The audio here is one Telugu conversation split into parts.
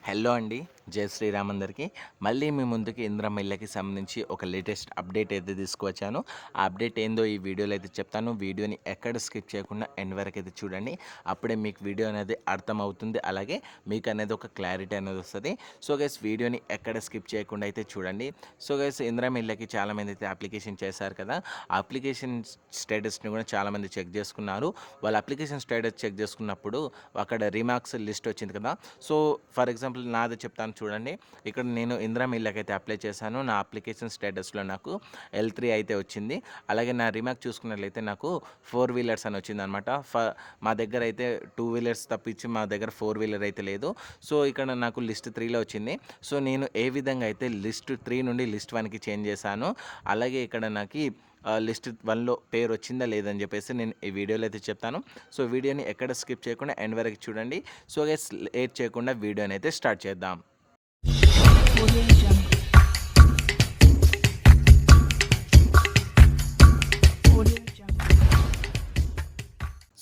హలో అండి. జై శ్రీరామ్ అందరికీ. మళ్ళీ మీ ముందుకి ఇందిరమ్మ ఇళ్ళకి సంబంధించి ఒక లేటెస్ట్ అప్డేట్ అయితే తీసుకువచ్చాను. ఆ అప్డేట్ ఏందో ఈ వీడియోలో అయితే చెప్తాను. వీడియోని ఎక్కడ స్కిప్ చేయకుండా ఎండ్ వరకు అయితే చూడండి. అప్పుడే మీకు వీడియో అనేది అర్థమవుతుంది. అలాగే మీకు అనేది ఒక క్లారిటీ అనేది వస్తుంది. సో గైస్ వీడియోని ఎక్కడ స్కిప్ చేయకుండా అయితే చూడండి. సో గైస్ ఇందిరమ్మ ఇళ్ళకి చాలామంది అయితే అప్లికేషన్ చేశారు కదా. ఆ అప్లికేషన్ స్టేటస్ని కూడా చాలామంది చెక్ చేసుకున్నారు. వాళ్ళ అప్లికేషన్ స్టేటస్ చెక్ చేసుకున్నప్పుడు అక్కడ రిమార్క్స్ లిస్ట్ వచ్చింది కదా. సో ఫర్ ఎగ్జాంపుల్ నాది చెప్తాను చూడండి. ఇక్కడ నేను ఇందిరమ్మ ఇళ్ళకి అయితే అప్లై చేశాను. నా అప్లికేషన్ స్టేటస్లో నాకు L3 అయితే వచ్చింది. అలాగే నా రిమార్క్ చూసుకున్నట్లయితే నాకు 4 వీలర్స్ అని వచ్చిందనమాట. మా దగ్గర అయితే 2 వీలర్స్ తప్పించి మా దగ్గర 4 వీలర్ అయితే లేదు. సో ఇక్కడ నాకు లిస్ట్ 3లో వచ్చింది. సో నేను ఏ విధంగా అయితే లిస్ట్ 3 నుండి లిస్ట్ 1కి చేంజ్ చేశాను. అలాగే ఇక్కడ నాకు లిస్ట్ 1లో పేరు వచ్చిందా లేదని చెప్పేసి నేను ఈ వీడియోలో అయితే చెప్తాను. సో వీడియోని ఎక్కడ స్కిప్ చేయకుండా ఎండ్ వరకు చూడండి. సో గైస్ లేట్ చేయకుండా వీడియోని అయితే స్టార్ట్ చేద్దాం.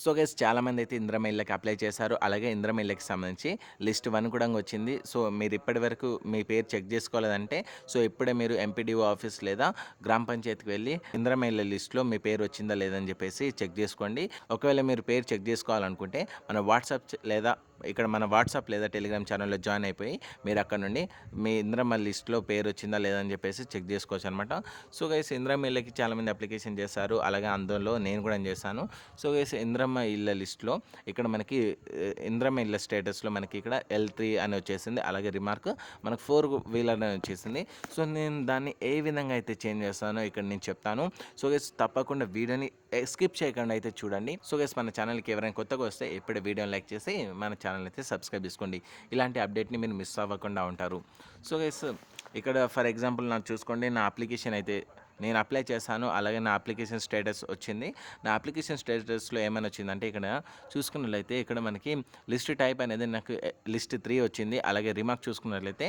సో గైస్ చాలామంది అయితే ఇందిరమ్మ ఇళ్ళకి అప్లై చేశారు. అలాగే ఇందిరమ్మ ఇళ్ళకి సంబంధించి లిస్ట్ 1 కూడా వచ్చింది. సో మీరు ఇప్పటి వరకు మీ పేరు చెక్ చేసుకోలేదంటే సో ఇప్పుడే మీరు ఎంపీడీఓ ఆఫీస్ లేదా గ్రామ పంచాయతీకి వెళ్ళి ఇందిరమ్మ ఇళ్ళ లిస్ట్లో మీ పేరు వచ్చిందా లేదని చెప్పేసి చెక్ చేసుకోండి. ఒకవేళ మీరు పేరు చెక్ చేసుకోవాలనుకుంటే మన వాట్సాప్ లేదా టెలిగ్రామ్ ఛానల్లో జాయిన్ అయిపోయి మీరు అక్కడ నుండి మీ ఇందిరమ్మ లిస్ట్లో పేరు వచ్చిందా లేదని చెప్పేసి చెక్ చేసుకోవచ్చు అనమాట. సో గైస్ ఇందిరమ్మ ఇళ్ళకి చాలామంది అప్లికేషన్ చేశారు. అలాగే అందులో నేను కూడా చేశాను. సో గైస్ ఇందిరమ్మ ఇళ్ళ లిస్ట్లో ఇక్కడ మనకి ఇందిరమ్మ ఇళ్ళ స్టేటస్లో మనకి ఇక్కడ L3 అని వచ్చేసింది. అలాగే రిమార్క్ మనకు 4 వీలర్ అని వచ్చేసింది. సో నేను దాన్ని ఏ విధంగా అయితే చేంజ్ చేస్తానో ఇక్కడ నేను చెప్తాను. సో గైస్ తప్పకుండా వీడియోని స్కిప్ చేయకుండా అయితే చూడండి. సో గైస్ మన ఛానల్కి ఎవరైనా కొత్తగా వస్తే ఇప్పుడే వీడియోని లైక్ చేసి మన ఛానల్ అయితే సబ్స్క్రైబ్ చేసుకోండి. ఇలాంటి అప్డేట్ని మీరు మిస్ అవ్వకుండా ఉంటారు. సో గైస్ ఇక్కడ ఫర్ ఎగ్జాంపుల్ నాకు చూసుకోండి, నా అప్లికేషన్ అయితే నేను అప్లై చేశాను. అలాగే నా అప్లికేషన్ స్టేటస్ వచ్చింది. నా అప్లికేషన్ స్టేటస్లో ఏమైనా వచ్చిందంటే ఇక్కడ చూసుకున్నట్లయితే ఇక్కడ మనకి లిస్ట్ టైప్ అనేది నాకు లిస్ట్ 3 వచ్చింది. అలాగే రిమార్క్ చూసుకున్నట్లయితే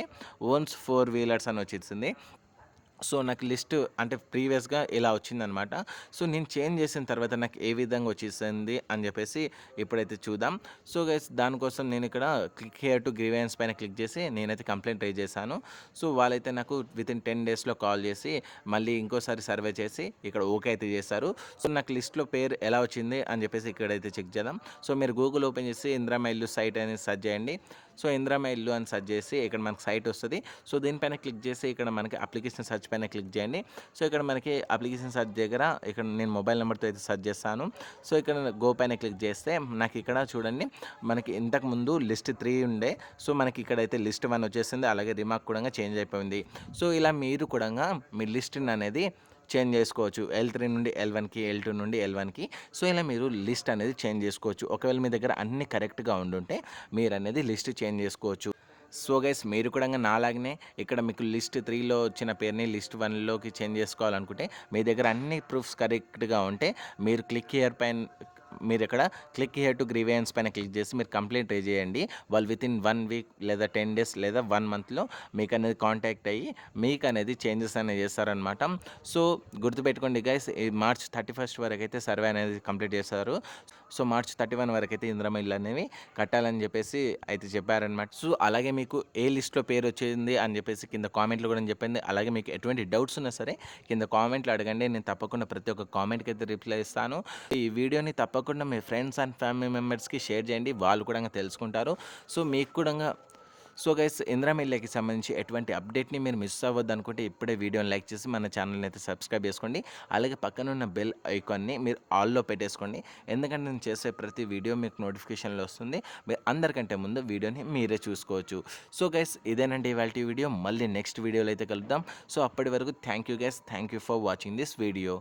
ఓన్స్ 4 వీలర్స్ అని వచ్చేసింది. సో నాకు లిస్ట్ అంటే ప్రీవియస్గా ఇలా వచ్చిందనమాట. సో నేను చేంజ్ చేసిన తర్వాత నాకు ఏ విధంగా వచ్చేసింది అని చెప్పేసి ఇప్పుడైతే చూద్దాం. సో గైస్ దానికోసం నేను ఇక్కడ క్లిక్ హియర్ టు గ్రీవెన్స్ పైన క్లిక్ చేసి నేనైతే కంప్లైంట్ రైజ్ చేశాను. సో వాళ్ళైతే నాకు వితిన్ 10 డేస్లో కాల్ చేసి మళ్ళీ ఇంకోసారి సర్వే చేసి ఇక్కడ ఓకే అయితే చేశారు. సో నాకు లిస్ట్లో పేరు ఎలా వచ్చింది అని చెప్పేసి ఇక్కడైతే చెక్ చేద్దాం. సో మీరు గూగుల్ ఓపెన్ చేసి ఇందిరమ్మ ఇల్లు సైట్ అనేది సెర్చ్ చేయండి. సో ఇందిరమ్మ ఇల్లు అని సెర్చ్ చేసి ఇక్కడ మనకి సైట్ వస్తుంది. సో దీనిపైన క్లిక్ చేసి ఇక్కడ మనకి అప్లికేషన్ సెర్చ్ పైన క్లిక్ చేయండి. సో ఇక్కడ మనకి అప్లికేషన్ సెర్చ్ దగ్గర ఇక్కడ నేను మొబైల్ నెంబర్తో అయితే సెర్చ్ చేస్తాను. సో ఇక్కడ గో పైన క్లిక్ చేస్తే నాకు ఇక్కడ చూడండి మనకి ఇంతకుముందు లిస్ట్ 3 ఉండే. సో మనకి ఇక్కడైతే లిస్ట్ 1 వచ్చేసింది. అలాగే రిమార్క్ కూడా చేంజ్ అయిపోయింది. సో ఇలా మీరు కూడా మీ లిస్ట్ని అనేది చేంజ్ చేసుకోవచ్చు. L3 నుండి L1కి, L2 నుండి L1కి. సో ఇలా మీరు లిస్ట్ అనేది చేంజ్ చేసుకోవచ్చు. ఒకవేళ మీ దగ్గర అన్ని కరెక్ట్గా ఉండుంటే మీరు అనేది లిస్ట్ చేంజ్ చేసుకోవచ్చు. సో గైస్ మీరు కూడా నాలాగనే ఇక్కడ మీకు లిస్ట్ 3లో వచ్చిన పేరుని లిస్ట్ 1లోకి చేంజ్ చేసుకోవాలనుకుంటే మీ దగ్గర అన్ని ప్రూఫ్స్ కరెక్ట్గా ఉంటే మీరు మీరు ఇక్కడ క్లిక్ హియర్ టు గ్రీవెన్స్ పైన క్లిక్ చేసి మీరు కంప్లైంట్ రైజ్ చేయండి. వాళ్ళు వితిన్ 1 వీక్ లేదా 10 డేస్ లేదా 1 మంత్లో మీకు అనేది కాంటాక్ట్ అయ్యి మీకు అనేది చేంజెస్ అనేది చేస్తారనమాట. సో గుర్తుపెట్టుకోండి గైస్, ఈ మార్చ్ 31 వరకు అయితే సర్వే అనేది కంప్లీట్ చేస్తారు. సో మార్చ్ 31 వరకు అయితే ఇందిరమ్మ ఇల్లు అనేవి కట్టాలని చెప్పేసి అయితే చెప్పారనమాట. సో అలాగే మీకు ఏ లిస్ట్లో పేరు వచ్చింది అని చెప్పేసి కింద కామెంట్లు కూడా చెప్పింది. అలాగే మీకు ఎటువంటి డౌట్స్ ఉన్నా సరే కింద కామెంట్లు అడగండి. నేను తప్పకుండా ప్రతి ఒక్క కామెంట్కి అయితే రిప్లై ఇస్తాను. ఈ వీడియోని తప్పకుండా మీ ఫ్రెండ్స్ అండ్ ఫ్యామిలీ మెంబర్స్కి షేర్ చేయండి. వాళ్ళు కూడా తెలుసుకుంటారు. సో మీకు కూడా సో గైస్ ఇందిరమ్మ ఇళ్ళకి సంబంధించి ఎటువంటి అప్డేట్ని మీరు మిస్ అవ్వద్దు అనుకుంటే ఇప్పుడే వీడియోని లైక్ చేసి మన ఛానల్ని అయితే సబ్స్క్రైబ్ చేసుకోండి. అలాగే పక్కన ఉన్న బెల్ ఐకాన్ని మీరు ఆల్లో పెట్టేసుకోండి. ఎందుకంటే నేను చేసే ప్రతి వీడియో మీకు నోటిఫికేషన్లో వస్తుంది. మీరు అందరికంటే ముందు వీడియోని మీరే చూసుకోవచ్చు. సో గైస్ ఇదేనండి ఇవాళ వీడియో. మళ్ళీ నెక్స్ట్ వీడియోలో అయితే కలుద్దాం. సో అప్పటి వరకు thank you guys, thank you for watching this video.